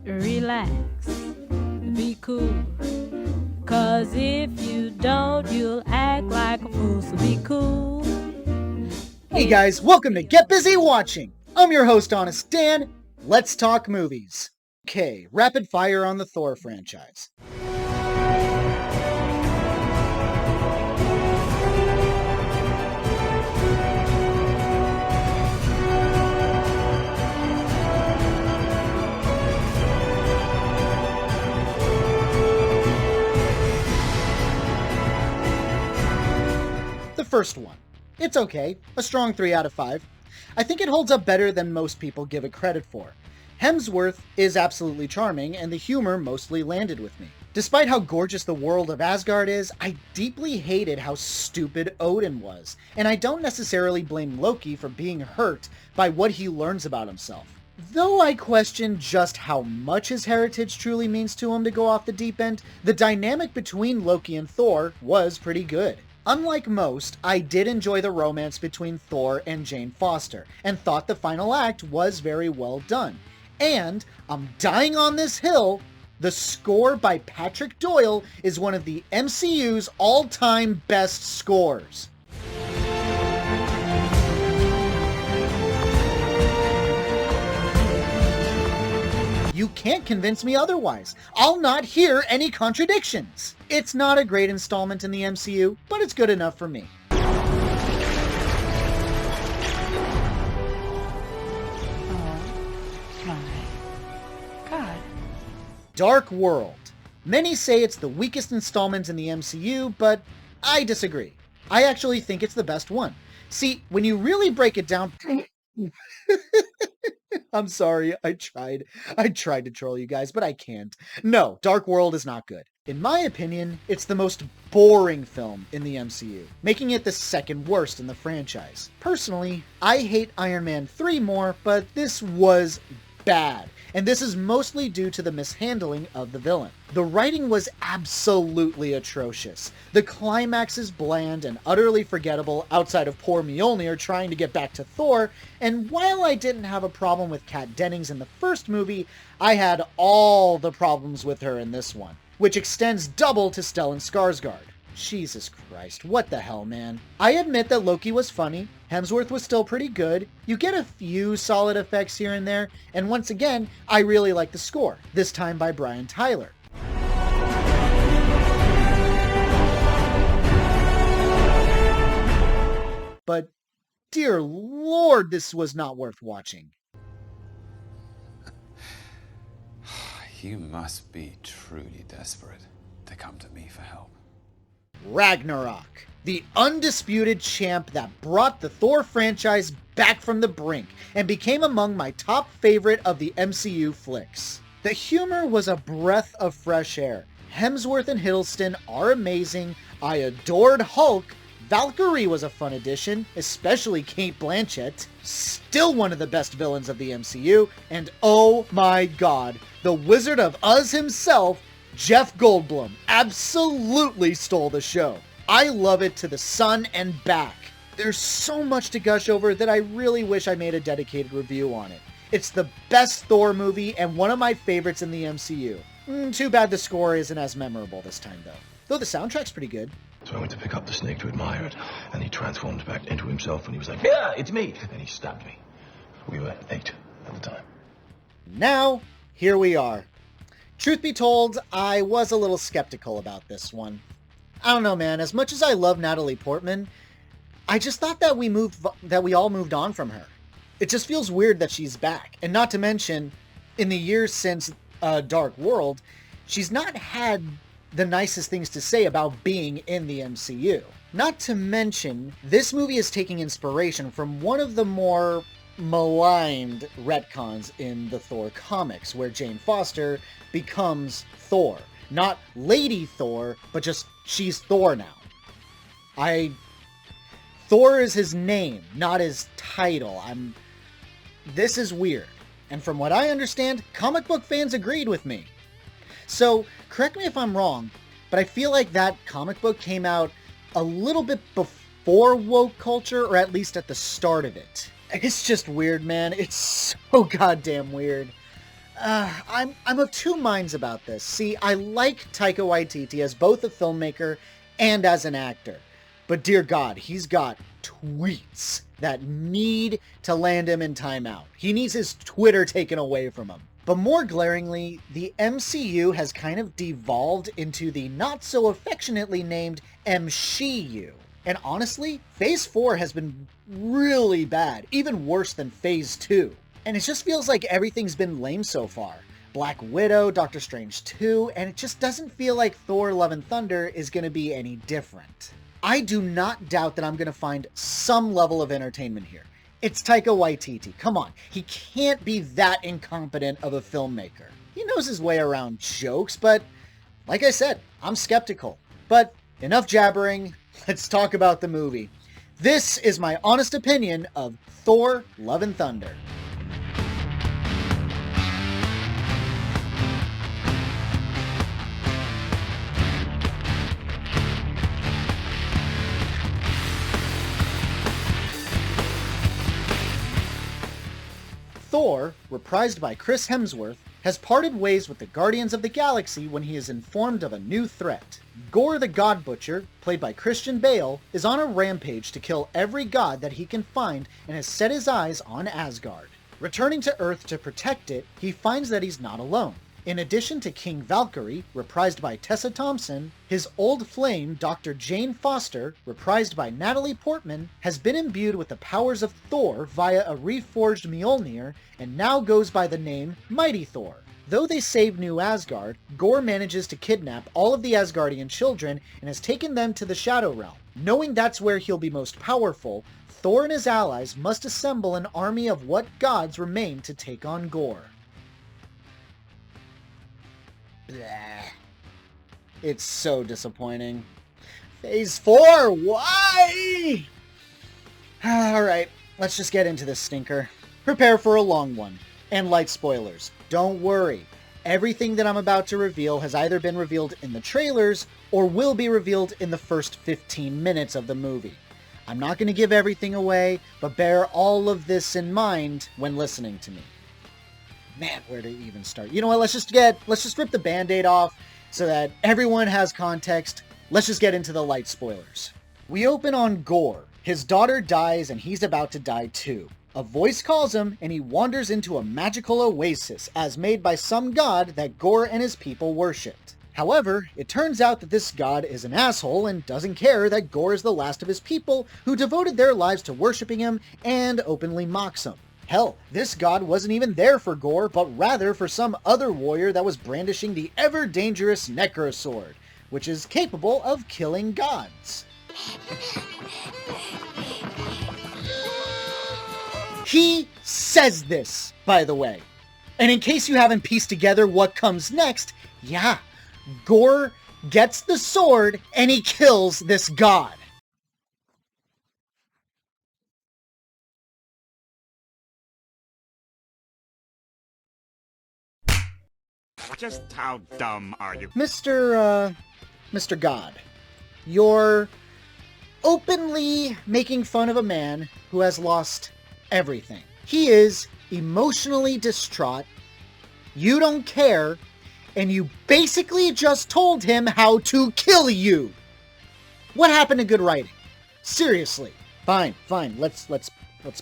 relax, be cool. Cause if you don't, you'll act like a fool, so be cool. Hey guys, welcome to Get Busy Watching! I'm your host, Honest Dan. Let's talk movies. Okay, rapid fire on the Thor franchise. The first one. It's okay, a strong 3 out of 5. I think it holds up better than most people give it credit for. Hemsworth is absolutely charming, and the humor mostly landed with me. Despite how gorgeous the world of Asgard is, I deeply hated how stupid Odin was, and I don't necessarily blame Loki for being hurt by what he learns about himself. Though I question just how much his heritage truly means to him to go off the deep end, the dynamic between Loki and Thor was pretty good. Unlike most, I did enjoy the romance between Thor and Jane Foster, and thought the final act was very well done. And, I'm dying on this hill, the score by Patrick Doyle is one of the MCU's all-time best scores. You can't convince me otherwise. I'll not hear any contradictions. It's not a great installment in the MCU, but it's good enough for me. Oh my God. Dark World. Many say it's the weakest installment in the MCU, but I disagree. I actually think it's the best one. See, when you really break it down... I'm sorry, I tried to troll you guys, but I can't. No, Dark World is not good. In my opinion, it's the most boring film in the MCU, making it the second worst in the franchise. Personally, I hate Iron Man 3 more, but this was bad, and this is mostly due to the mishandling of the villain. The writing was absolutely atrocious. The climax is bland and utterly forgettable outside of poor Mjolnir trying to get back to Thor, and while I didn't have a problem with Kat Dennings in the first movie, I had all the problems with her in this one, which extends double to Stellan Skarsgård. Jesus Christ, what the hell, man? I admit that Loki was funny, Hemsworth was still pretty good, you get a few solid effects here and there, and once again, I really like the score, this time by Brian Tyler. But, dear Lord, this was not worth watching. You must be truly desperate to come to me for help. RAGNAROK, the undisputed champ that brought the Thor franchise back from the brink and became among my top favorite of the MCU flicks. The humor was a breath of fresh air. Hemsworth and Hiddleston are amazing. I adored Hulk. Valkyrie was a fun addition, especially Cate Blanchett. Still one of the best villains of the MCU. And oh my god, the Wizard of Oz himself, Jeff Goldblum, absolutely stole the show. I love it to the sun and back. There's so much to gush over that I really wish I made a dedicated review on it. It's the best Thor movie and one of my favorites in the MCU. Too bad the score isn't as memorable this time though. Though the soundtrack's pretty good. So I went to pick up the snake to admire it, and he transformed back into himself and he was like, "Yeah, it's me!" And he stabbed me. We were 8 at the time. Now, here we are. Truth be told, I was a little skeptical about this one. I don't know, man. As much as I love Natalie Portman, I just thought that we all moved on from her. It just feels weird that she's back. And not to mention, in the years since Dark World, she's not had the nicest things to say about being in the MCU. Not to mention, this movie is taking inspiration from one of the more maligned retcons in the Thor comics, where Jane Foster becomes Thor. Not Lady Thor, but just she's Thor now. Thor is his name, not his title. This is weird. And from what I understand, comic book fans agreed with me. So, correct me if I'm wrong, but I feel like that comic book came out a little bit before woke culture, or at least at the start of it. It's just weird, man. It's so goddamn weird. I'm of two minds about this. See, I like Taika Waititi as both a filmmaker and as an actor. But dear God, he's got tweets that need to land him in timeout. He needs his Twitter taken away from him. But more glaringly, the MCU has kind of devolved into the not so affectionately named MCU. And honestly, Phase 4 has been really bad, even worse than Phase 2. And it just feels like everything's been lame so far. Black Widow, Doctor Strange 2, and it just doesn't feel like Thor Love and Thunder is going to be any different. I do not doubt that I'm going to find some level of entertainment here. It's Taika Waititi. Come on, he can't be that incompetent of a filmmaker. He knows his way around jokes, but like I said, I'm skeptical. But enough jabbering, let's talk about the movie. This is my honest opinion of Thor Love and Thunder. Thor, reprised by Chris Hemsworth, has parted ways with the Guardians of the Galaxy when he is informed of a new threat. Gorr the God Butcher, played by Christian Bale, is on a rampage to kill every god that he can find and has set his eyes on Asgard. Returning to Earth to protect it, he finds that he's not alone. In addition to King Valkyrie, reprised by Tessa Thompson, his old flame, Dr. Jane Foster, reprised by Natalie Portman, has been imbued with the powers of Thor via a reforged Mjolnir and now goes by the name Mighty Thor. Though they save New Asgard, Gorr manages to kidnap all of the Asgardian children and has taken them to the Shadow Realm. Knowing that's where he'll be most powerful, Thor and his allies must assemble an army of what gods remain to take on Gorr. Blah. It's so disappointing. Phase 4, why? Alright, let's just get into this stinker. Prepare for a long one, and light spoilers. Don't worry, everything that I'm about to reveal has either been revealed in the trailers or will be revealed in the first 15 minutes of the movie. I'm not going to give everything away, but bear all of this in mind when listening to me. Man, where to even start? You know what, let's just rip the band-aid off so that everyone has context. Let's just get into the light spoilers. We open on Gorr. His daughter dies and he's about to die too. A voice calls him and he wanders into a magical oasis as made by some god that Gorr and his people worshipped. However, it turns out that this god is an asshole and doesn't care that Gorr is the last of his people who devoted their lives to worshipping him and openly mocks him. Hell, this god wasn't even there for Gorr, but rather for some other warrior that was brandishing the ever-dangerous Necrosword, which is capable of killing gods. He says this, by the way. And in case you haven't pieced together what comes next, yeah, Gorr gets the sword and he kills this god. Just how dumb are you? Mr. God, you're openly making fun of a man who has lost everything. He is emotionally distraught, you don't care, and you basically just told him how to kill you. What happened to good writing? Seriously. Fine, let's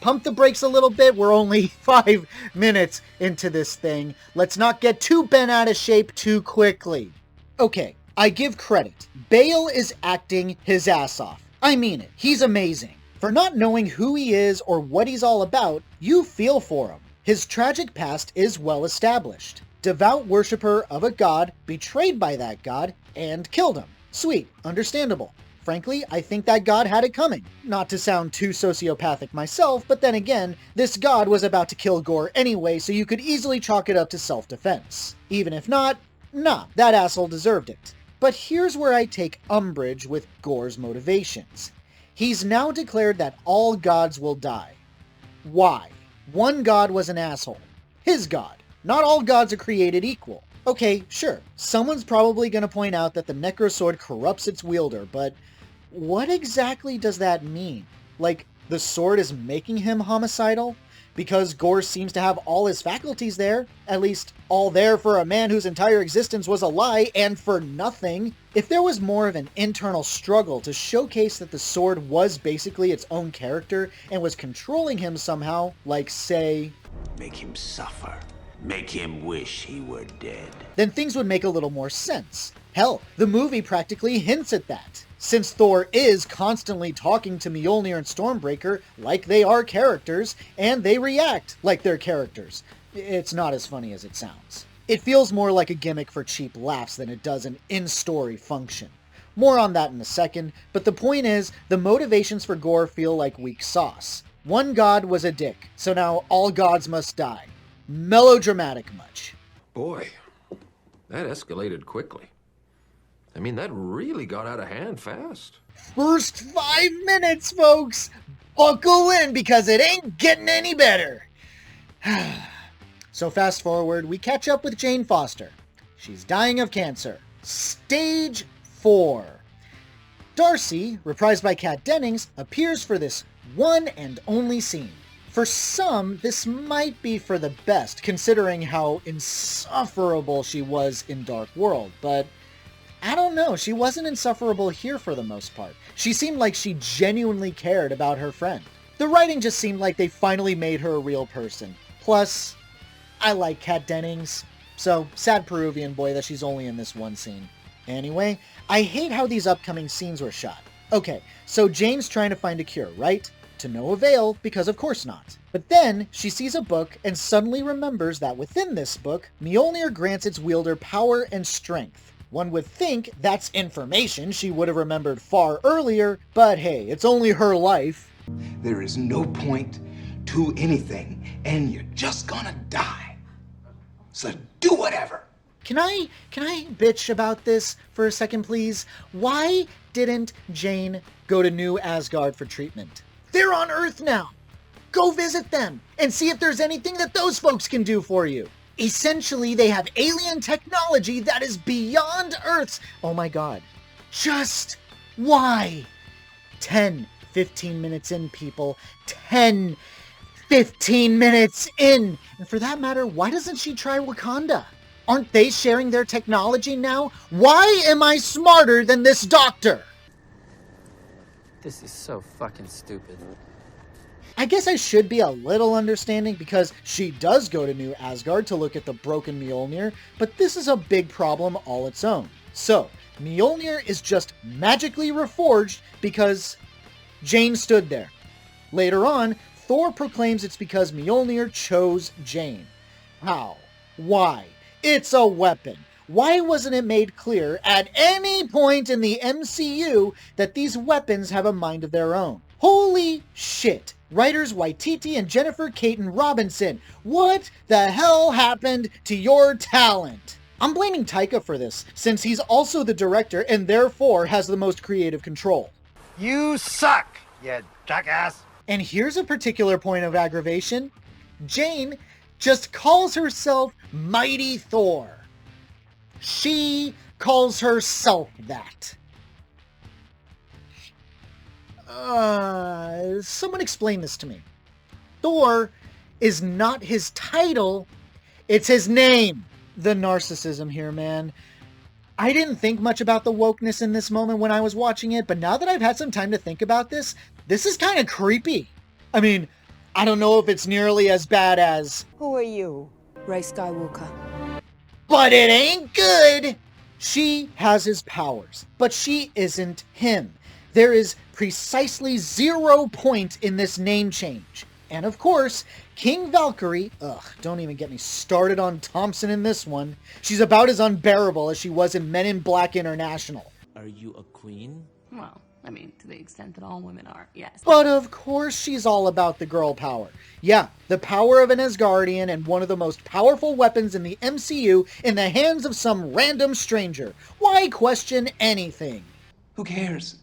pump the brakes a little bit. We're only 5 minutes into this thing. Let's not get too bent out of shape too quickly. Okay, I give credit. Bale is acting his ass off. I mean it. He's amazing. For not knowing who he is or what he's all about, you feel for him. His tragic past is well established. Devout worshiper of a god, betrayed by that god, and killed him. Sweet, understandable. Frankly, I think that god had it coming. Not to sound too sociopathic myself, but then again, this god was about to kill Gorr anyway, so you could easily chalk it up to self-defense. Even if not, nah, that asshole deserved it. But here's where I take umbrage with Gorr's motivations. He's now declared that all gods will die. Why? One god was an asshole. His god. Not all gods are created equal. Okay, sure, someone's probably going to point out that the Necrosword corrupts its wielder, but what exactly does that mean? Like, the sword is making him homicidal? because Gore seems to have all his faculties there, at least all there for a man whose entire existence was a lie and for nothing. If there was more of an internal struggle to showcase that the sword was basically its own character and was controlling him somehow, like say, make him suffer, make him wish he were dead, then things would make a little more sense. Hell, the movie practically hints at that, since Thor is constantly talking to Mjolnir and Stormbreaker like they are characters, and they react like they're characters. It's not as funny as it sounds. It feels more like a gimmick for cheap laughs than it does an in-story function. More on that in a second, but the point is, the motivations for Gore feel like weak sauce. One god was a dick, so now all gods must die. Melodramatic much. Boy, that escalated quickly. I mean, that really got out of hand fast. First 5 minutes, folks! Buckle in, because it ain't getting any better. So fast forward, we catch up with Jane Foster. She's dying of cancer. Stage 4. Darcy, reprised by Kat Dennings, appears for this one and only scene. For some, this might be for the best, considering how insufferable she was in Dark World, but I don't know, she wasn't insufferable here for the most part. She seemed like she genuinely cared about her friend. The writing just seemed like they finally made her a real person. Plus, I like Kat Dennings, so sad Peruvian boy that she's only in this one scene. Anyway, I hate how these upcoming scenes were shot. Okay, so Jane's trying to find a cure, right? To no avail, because of course not. But then, she sees a book and suddenly remembers that within this book, Mjolnir grants its wielder power and strength. One would think that's information she would have remembered far earlier, but hey, it's only her life. There is no point to anything, and you're just gonna die. So do whatever. Can I bitch about this for a second, please? Why didn't Jane go to New Asgard for treatment? They're on Earth now. Go visit them and see if there's anything that those folks can do for you. Essentially, they have alien technology that is beyond Earth's. Oh my god. Just why? 10, 15 minutes in, people. 10, 15 minutes in. And for that matter, why doesn't she try Wakanda? Aren't they sharing their technology now? Why am I smarter than this doctor? This is so fucking stupid. I guess I should be a little understanding because she does go to New Asgard to look at the broken Mjolnir, but this is a big problem all its own. So, Mjolnir is just magically reforged because Jane stood there. Later on, Thor proclaims it's because Mjolnir chose Jane. How? Why? It's a weapon. Why wasn't it made clear at any point in the MCU that these weapons have a mind of their own? Holy shit. Writers Waititi and Jennifer Caton Robinson, what the hell happened to your talent? I'm blaming Taika for this, since he's also the director and therefore has the most creative control. You suck, you jackass. And here's a particular point of aggravation. Jane just calls herself Mighty Thor. She calls herself that. Someone explain this to me. Thor is not his title, it's his name. The narcissism here, man. I didn't think much about the wokeness in this moment when I was watching it, but now that I've had some time to think about this is kind of creepy. I mean, I don't know if it's nearly as bad as... Who are you? Rey Skywalker. But it ain't good! She has his powers, but she isn't him. There is precisely 0 point in this name change. And of course, King Valkyrie, don't even get me started on Thompson in this one. She's about as unbearable as she was in Men in Black International. Are you a queen? Well, I mean, to the extent that all women are, yes. But of course she's all about the girl power. Yeah, the power of an Asgardian and one of the most powerful weapons in the MCU in the hands of some random stranger. Why question anything? Who cares?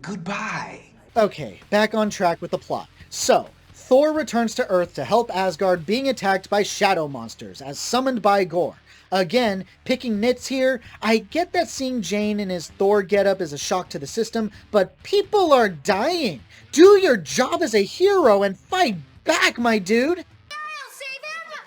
Goodbye. Okay, back on track with the plot. So, Thor returns to Earth to help Asgard being attacked by shadow monsters, as summoned by Gore. Again, picking nits here, I get that seeing Jane in his Thor getup is a shock to the system, but people are dying. Do your job as a hero and fight back, my dude! I'll save him!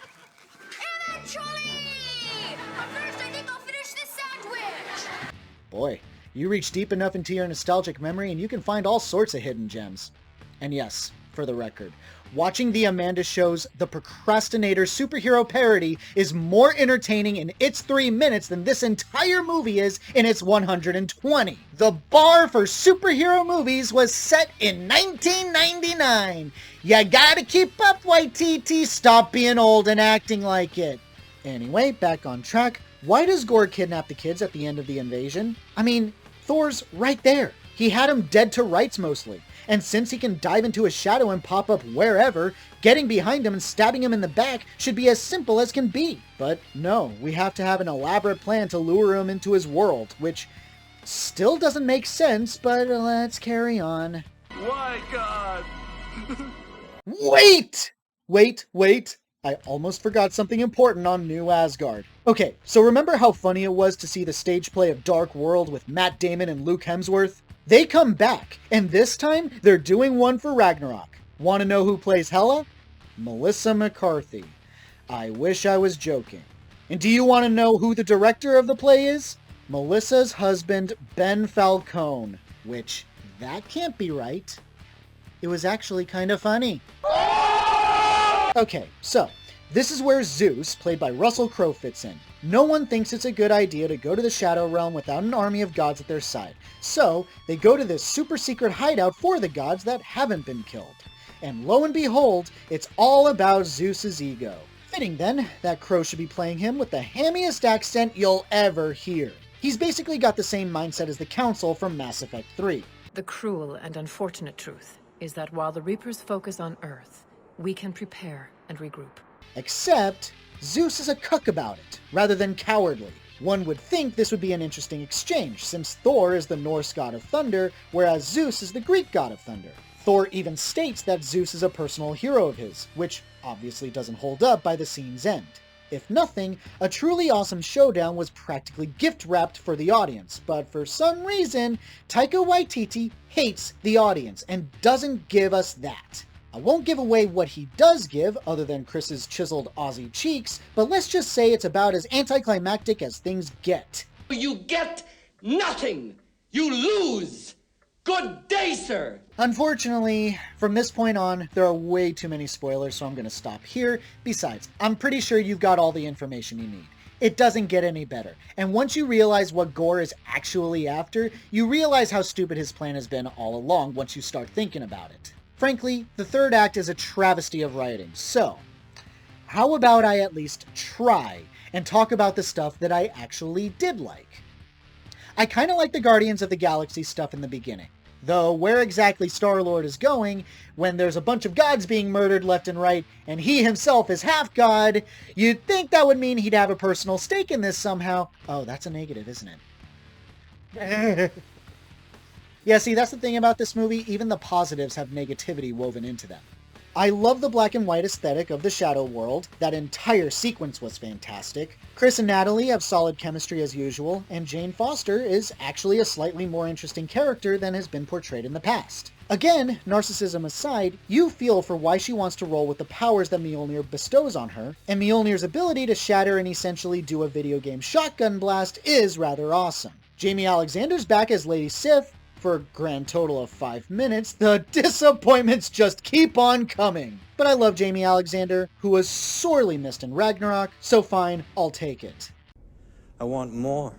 Eventually! But first, I think I'll finish this sandwich! Boy, you reach deep enough into your nostalgic memory and you can find all sorts of hidden gems. And yes, for the record, watching the Amanda Show's The Procrastinator superhero parody is more entertaining in its 3 minutes than this entire movie is in its 120. The bar for superhero movies was set in 1999. You gotta keep up, Waititi. Stop being old and acting like it. Anyway, back on track. Why does Gore kidnap the kids at the end of the invasion? I mean, Thor's right there. He had him dead to rights mostly. And since he can dive into his shadow and pop up wherever, getting behind him and stabbing him in the back should be as simple as can be. But no, we have to have an elaborate plan to lure him into his world, which still doesn't make sense, but let's carry on. Why, God? Wait! Wait. I almost forgot something important on New Asgard. Okay, so remember how funny it was to see the stage play of Dark World with Matt Damon and Luke Hemsworth? They come back, and this time they're doing one for Ragnarok. Want to know who plays Hela? Melissa McCarthy. I wish I was joking. And do you want to know who the director of the play is? Melissa's husband, Ben Falcone. Which, that can't be right. It was actually kind of funny. Okay, so, this is where Zeus, played by Russell Crowe, fits in. No one thinks it's a good idea to go to the Shadow Realm without an army of gods at their side. So, they go to this super secret hideout for the gods that haven't been killed. And lo and behold, it's all about Zeus's ego. Fitting then, that Crowe should be playing him with the hammiest accent you'll ever hear. He's basically got the same mindset as the Council from Mass Effect 3. The cruel and unfortunate truth is that while the Reapers focus on Earth, we can prepare and regroup. Except, Zeus is a cuck about it, rather than cowardly. One would think this would be an interesting exchange, since Thor is the Norse god of thunder, whereas Zeus is the Greek god of thunder. Thor even states that Zeus is a personal hero of his, which obviously doesn't hold up by the scene's end. If nothing, a truly awesome showdown was practically gift-wrapped for the audience, but for some reason, Taika Waititi hates the audience and doesn't give us that. I won't give away what he does give, other than Chris's chiseled Aussie cheeks, but let's just say it's about as anticlimactic as things get. You get nothing! You lose! Good day, sir! Unfortunately, from this point on, there are way too many spoilers, so I'm going to stop here. Besides, I'm pretty sure you've got all the information you need. It doesn't get any better. And once you realize what Gore is actually after, you realize how stupid his plan has been all along once you start thinking about it. Frankly, the third act is a travesty of writing, so how about I at least try and talk about the stuff that I actually did like? I kind of like the Guardians of the Galaxy stuff in the beginning, though where exactly Star-Lord is going when there's a bunch of gods being murdered left and right and he himself is half-god, you'd think that would mean he'd have a personal stake in this somehow. Oh, that's a negative, isn't it? Yeah, see, that's the thing about this movie, even the positives have negativity woven into them. I love the black and white aesthetic of the Shadow World. That entire sequence was fantastic. Chris and Natalie have solid chemistry as usual, and Jane Foster is actually a slightly more interesting character than has been portrayed in the past. Again, narcissism aside, you feel for why she wants to roll with the powers that Mjolnir bestows on her, and Mjolnir's ability to shatter and essentially do a video game shotgun blast is rather awesome. Jamie Alexander's back as Lady Sif. For a grand total of 5 minutes, the disappointments just keep on coming. But I love Jamie Alexander, who was sorely missed in Ragnarok, so fine, I'll take it. I want more.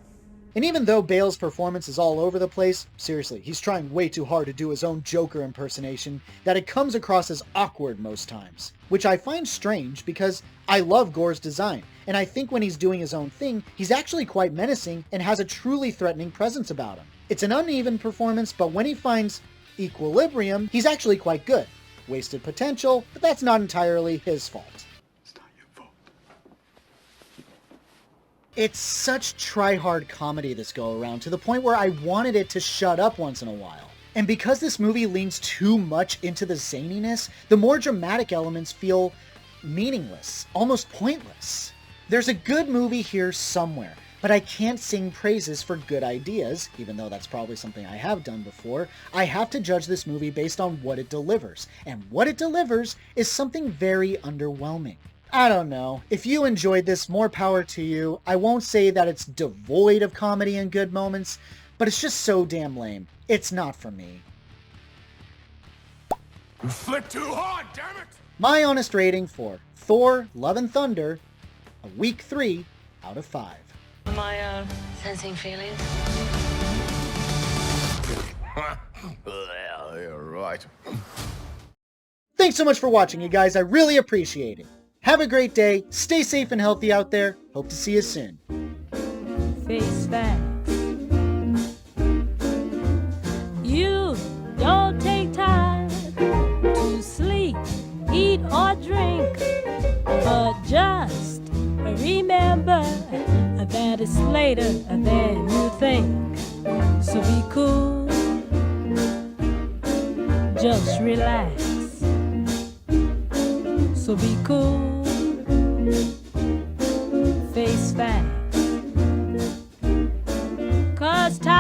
And even though Bale's performance is all over the place, seriously, he's trying way too hard to do his own Joker impersonation, that it comes across as awkward most times. Which I find strange because I love Gore's design, and I think when he's doing his own thing, he's actually quite menacing and has a truly threatening presence about him. It's an uneven performance, but when he finds equilibrium, he's actually quite good. Wasted potential, but that's not entirely his fault. It's not your fault. It's such try-hard comedy this go-around, to the point where I wanted it to shut up once in a while. And because this movie leans too much into the zaniness, the more dramatic elements feel meaningless, almost pointless. There's a good movie here somewhere, But I can't sing praises for good ideas, even though that's probably something I have done before. I have to judge this movie based on what it delivers, and what it delivers is something very underwhelming. I don't know. If you enjoyed this, more power to you. I won't say that it's devoid of comedy and good moments, but it's just so damn lame. It's not for me. You flipped too hard, damn it! My honest rating for Thor, Love and Thunder, a weak 3 out of 5. Am I, sensing feelings? Well, you're right. Thanks so much for watching, you guys. I really appreciate it. Have a great day. Stay safe and healthy out there. Hope to see you soon. Face facts. You don't take time to sleep, eat, or drink, but just remember that it's later than you think. So be cool, just relax. So be cool, face facts, 'cause time